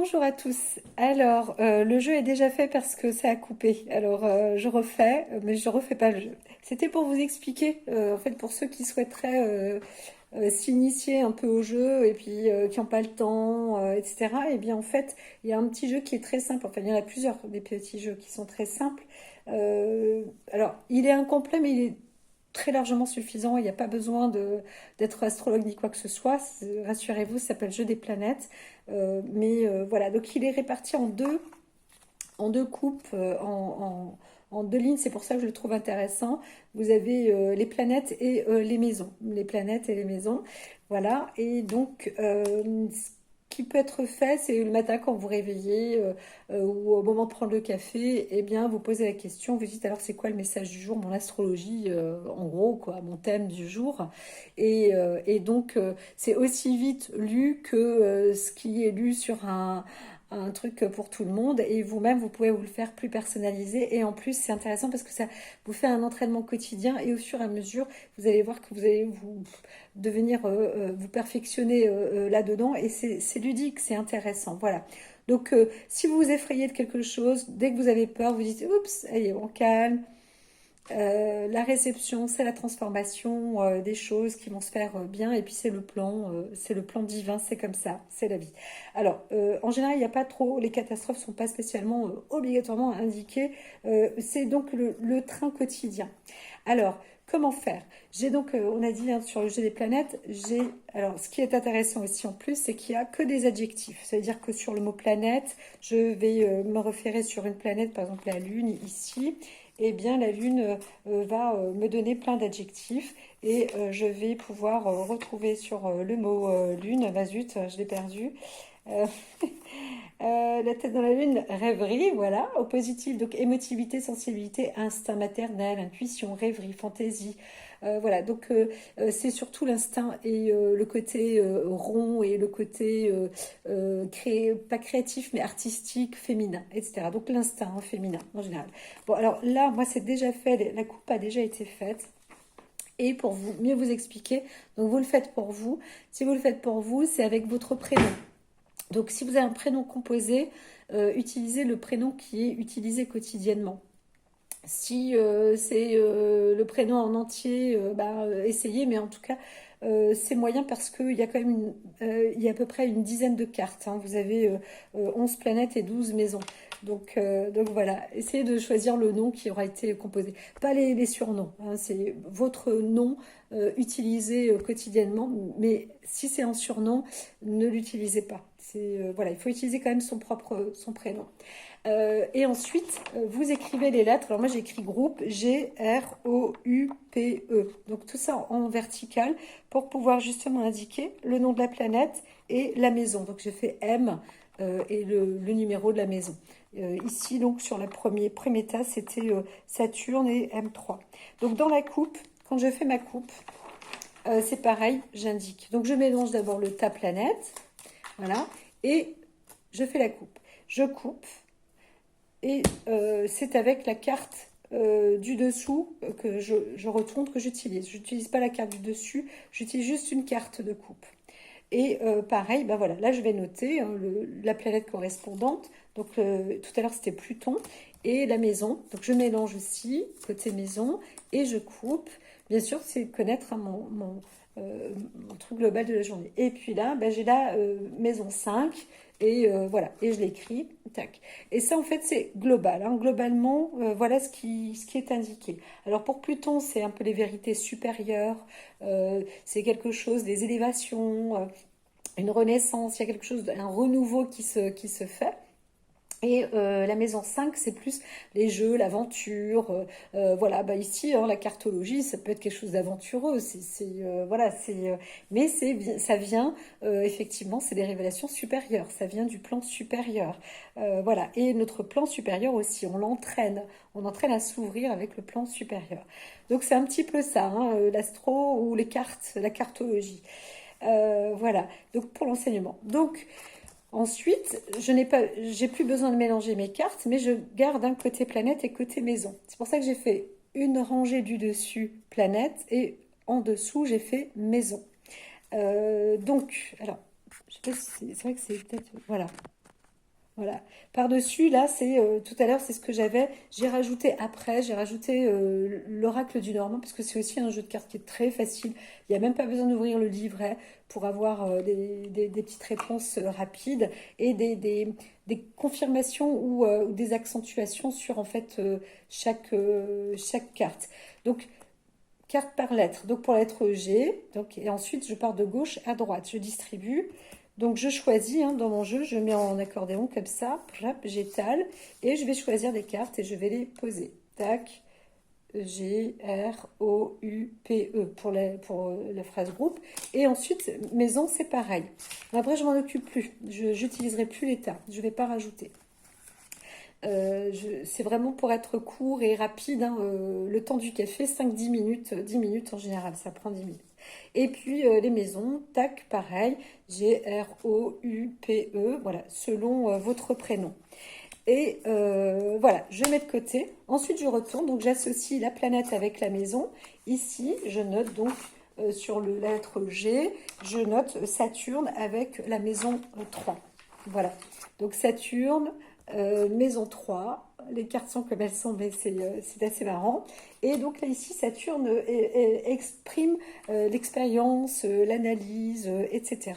Bonjour à tous. Alors, le jeu est déjà fait parce que ça a coupé. Alors, je refais, mais je refais pas le jeu. C'était pour vous expliquer, en fait, pour ceux qui souhaiteraient s'initier un peu au jeu et puis qui n'ont pas le temps, etc. Eh bien, en fait, il y a un petit jeu qui est très simple. Enfin, il y en a plusieurs des petits jeux qui sont très simples. Euh, alors, il est incomplet, mais il est très largement suffisant. Il n'y a pas besoin d'être astrologue ni quoi que ce soit. Rassurez-vous, ça s'appelle Jeu des planètes. Mais voilà, donc il est réparti en deux coupes, en deux lignes. C'est pour ça que je le trouve intéressant. Vous avez les planètes et les maisons. Les planètes et les maisons. Voilà. Et donc, ce qui peut être fait, c'est le matin quand vous vous réveillez ou au moment de prendre le café, eh bien, vous posez la question, vous dites alors c'est quoi le message du jour, mon astrologie, en gros, quoi, mon thème du jour. Et donc, c'est aussi vite lu que ce qui est lu sur un truc pour tout le monde et vous-même vous pouvez vous le faire plus personnalisé et en plus c'est intéressant parce que ça vous fait un entraînement quotidien et au fur et à mesure vous allez voir que vous allez vous devenir vous perfectionner là-dedans et c'est ludique, c'est intéressant, voilà. Donc si vous vous effrayez de quelque chose, dès que vous avez peur, vous dites oups, allez on calme. La réception, c'est la transformation des choses qui vont se faire bien, et puis c'est le plan divin, c'est comme ça, c'est la vie. Alors, en général, il n'y a pas trop, les catastrophes ne sont pas spécialement obligatoirement indiquées. C'est donc le train quotidien. Alors, comment faire? J'ai donc, on a dit hein, sur le jeu des planètes, alors ce qui est intéressant aussi en plus, c'est qu'il n'y a que des adjectifs. Ça veut dire que sur le mot planète, je vais me référer sur une planète, par exemple la Lune ici, eh bien la Lune va me donner plein d'adjectifs et je vais pouvoir retrouver sur le mot Lune, bah zut, je l'ai perdu. Euh, la tête dans la lune, rêverie, voilà, au positif, donc émotivité, sensibilité, instinct maternel, intuition, rêverie, fantaisie. Voilà, donc c'est surtout l'instinct et le côté rond et le côté pas créatif mais artistique, féminin, etc. Donc l'instinct hein, féminin en général. Bon, alors là, moi c'est déjà fait, la coupe a déjà été faite. Et pour mieux vous expliquer, donc vous le faites pour vous. Si vous le faites pour vous, c'est avec votre prénom. Donc, si vous avez un prénom composé, utilisez le prénom qui est utilisé quotidiennement. Si c'est le prénom en entier, essayez, mais en tout cas, c'est moyen parce qu'il y a quand même il y a à peu près une dizaine de cartes. Hein. Vous avez 11 planètes et 12 maisons. Donc voilà, essayez de choisir le nom qui aura été composé. Pas les surnoms, hein, c'est votre nom utilisé quotidiennement. Mais si c'est un surnom, ne l'utilisez pas. Voilà, il faut utiliser quand même son prénom. Et ensuite, vous écrivez les lettres. Alors moi, j'écris groupe Groupe. Donc tout ça en vertical pour pouvoir justement indiquer le nom de la planète et la maison. Donc j'ai fait M et le numéro de la maison. Ici, donc sur le premier tas, c'était Saturne et M3. Donc dans la coupe, quand je fais ma coupe, c'est pareil, j'indique. Donc je mélange d'abord le tas planète, voilà, et je fais la coupe. Je coupe et c'est avec la carte du dessous que je retourne que j'utilise. Je n'utilise pas la carte du dessus, j'utilise juste une carte de coupe. Et pareil, ben voilà, là je vais noter hein, la planète correspondante. Donc tout à l'heure c'était Pluton et la maison. Donc je mélange aussi côté maison et je coupe. Bien sûr, c'est connaître hein, mon truc global de la journée. Et puis là, ben, j'ai la maison 5 et voilà, et je l'écris, tac. Et ça, en fait, c'est global. Hein. Globalement, voilà ce qui est indiqué. Alors pour Pluton, c'est un peu les vérités supérieures, c'est quelque chose, des élévations, une renaissance, il y a quelque chose, un renouveau qui se fait. Et la maison 5, c'est plus les jeux, l'aventure. Voilà, bah ici, hein, la cartologie, ça peut être quelque chose d'aventureux. Voilà, mais ça vient, effectivement, c'est des révélations supérieures. Ça vient du plan supérieur. Voilà, et notre plan supérieur aussi, on l'entraîne. On entraîne à s'ouvrir avec le plan supérieur. Donc c'est un petit peu ça, hein, l'astro ou les cartes, la cartologie. Voilà, donc pour l'enseignement. Donc, ensuite, j'ai plus besoin de mélanger mes cartes, mais je garde un côté planète et côté maison. C'est pour ça que j'ai fait une rangée du dessus planète et en dessous j'ai fait maison. Donc, alors, je sais pas si c'est vrai que c'est peut-être voilà. Voilà. Par-dessus, là, c'est tout à l'heure, c'est ce que j'avais. J'ai rajouté après, j'ai rajouté l'oracle du Normand, parce que c'est aussi un jeu de cartes qui est très facile. Il n'y a même pas besoin d'ouvrir le livret pour avoir des petites réponses rapides et des confirmations ou des accentuations sur en fait chaque carte. Donc, carte par lettre. Donc, pour la lettre G, donc, et ensuite, je pars de gauche à droite. Je distribue. Donc je choisis hein, dans mon jeu, je mets en accordéon comme ça, j'étale et je vais choisir des cartes et je vais les poser. Tac, G, R, O, U, P, E pour la phrase groupe. Et ensuite, maison, c'est pareil. Après, je m'en occupe plus. Je n'utiliserai plus l'état. Je ne vais pas rajouter. C'est vraiment pour être court et rapide. Hein, le temps du café, 5-10 minutes. 10 minutes en général, ça prend 10 minutes. Et puis les maisons, tac, pareil, G-R-O-U-P-E, voilà, selon votre prénom. Et voilà, je mets de côté. Ensuite, je retourne, donc j'associe la planète avec la maison. Ici, je note donc sur la lettre G, je note Saturne avec la maison 3. Voilà, donc Saturne, maison 3. Les cartes sont comme elles sont, mais c'est assez marrant. Et donc là, ici, Saturne exprime l'expérience, l'analyse, etc.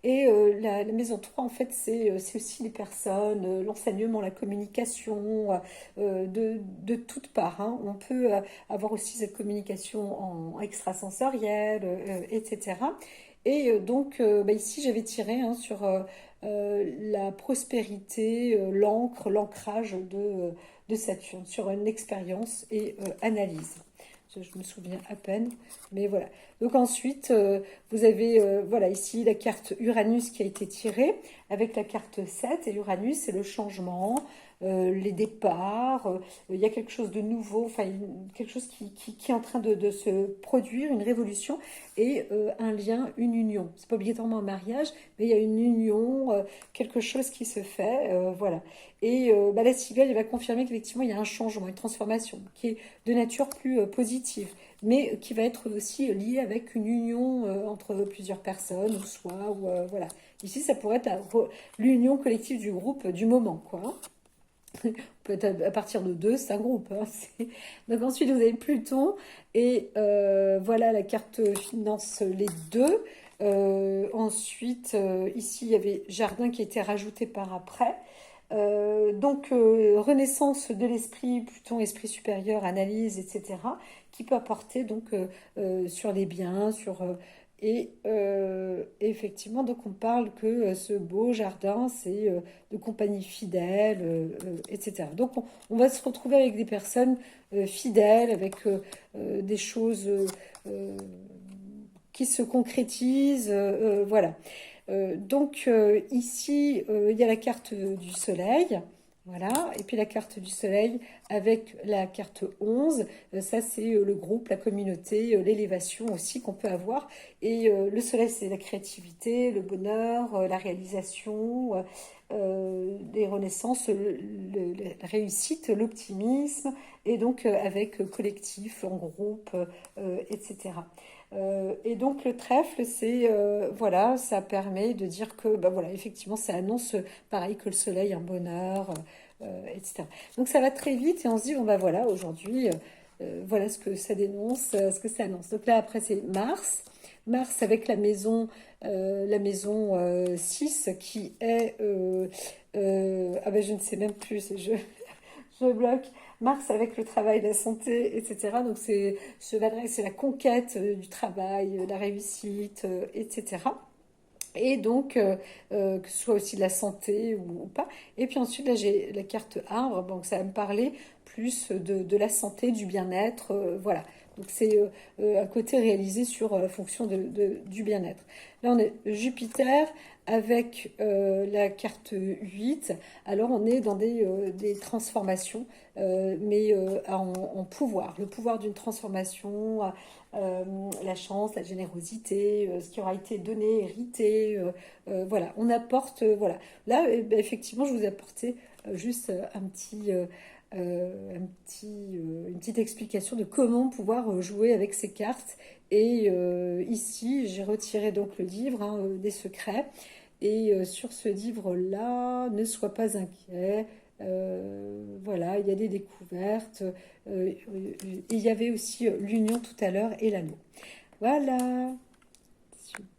Et la maison 3 en fait, c'est aussi les personnes, l'enseignement, la communication, de toutes parts. Hein. On peut avoir aussi cette communication en extrasensorielle, etc. Et donc, bah, ici, j'avais tiré hein, sur la prospérité, l'encre, l'ancrage de Saturne, sur une expérience et analyse. Je me souviens à peine, mais voilà. Donc ensuite, vous avez voilà ici la carte Uranus qui a été tirée avec la carte 7 et Uranus c'est le changement, les départs, il y a quelque chose de nouveau, enfin quelque chose qui est en train de se produire, une révolution et un lien, une union. C'est pas obligatoirement un mariage, mais il y a une union, quelque chose qui se fait, voilà. Et bah, la Cybèle va confirmer qu'effectivement il y a un changement, une transformation qui est de nature plus positive, mais qui va être aussi liée avec une union entre plusieurs personnes, ou soi, ou voilà. Ici, ça pourrait être l'union collective du groupe du moment, quoi. Hein. Peut-être à partir de deux, c'est un groupe. Hein. Donc ensuite, vous avez Pluton et voilà la carte finance les deux. Ensuite, ici, il y avait Jardin qui était rajouté par après. Donc, renaissance de l'esprit, Pluton, esprit supérieur, analyse, etc., qui peut apporter donc sur les biens, et effectivement, donc on parle que ce beau jardin, c'est de compagnie fidèle, etc. Donc, on va se retrouver avec des personnes fidèles, avec des choses euh, qui se concrétisent, voilà. Donc ici, il y a la carte du soleil. Voilà, et puis la carte du soleil avec la carte 11, ça c'est le groupe, la communauté, l'élévation aussi qu'on peut avoir. Et le soleil c'est la créativité, le bonheur, la réalisation, les renaissances, la réussite, l'optimisme, et donc avec collectif, en groupe, etc. Et donc le trèfle, c'est voilà, ça permet de dire que bah voilà, effectivement, ça annonce pareil que le soleil, un bonheur, etc. Donc ça va très vite et on se dit bon bah voilà, aujourd'hui, voilà ce que ça dénonce, ce que ça annonce. Donc là après c'est Mars, Mars avec la maison 6 qui est ah ben je ne sais même plus, je bloque. Mars avec le travail, la santé, etc. Donc c'est la conquête du travail, la réussite, etc. Et donc, que ce soit aussi de la santé ou pas. Et puis ensuite, là, j'ai la carte arbre, donc ça va me parler plus de la santé, du bien-être, voilà. Donc c'est un côté réalisé sur fonction du bien-être. Là, on est Jupiter avec la carte 8. Alors, on est dans des transformations, mais en pouvoir. Le pouvoir d'une transformation, la chance, la générosité, ce qui aura été donné, hérité. Voilà, on apporte. Voilà. Là, ben, effectivement, je vous ai apporté juste une petite explication de comment pouvoir jouer avec ces cartes. Et ici, j'ai retiré donc le livre hein, des secrets. Et sur ce livre-là, ne sois pas inquiet. Voilà, il y a des découvertes. Il y avait aussi l'union tout à l'heure et l'anneau. Voilà. Super.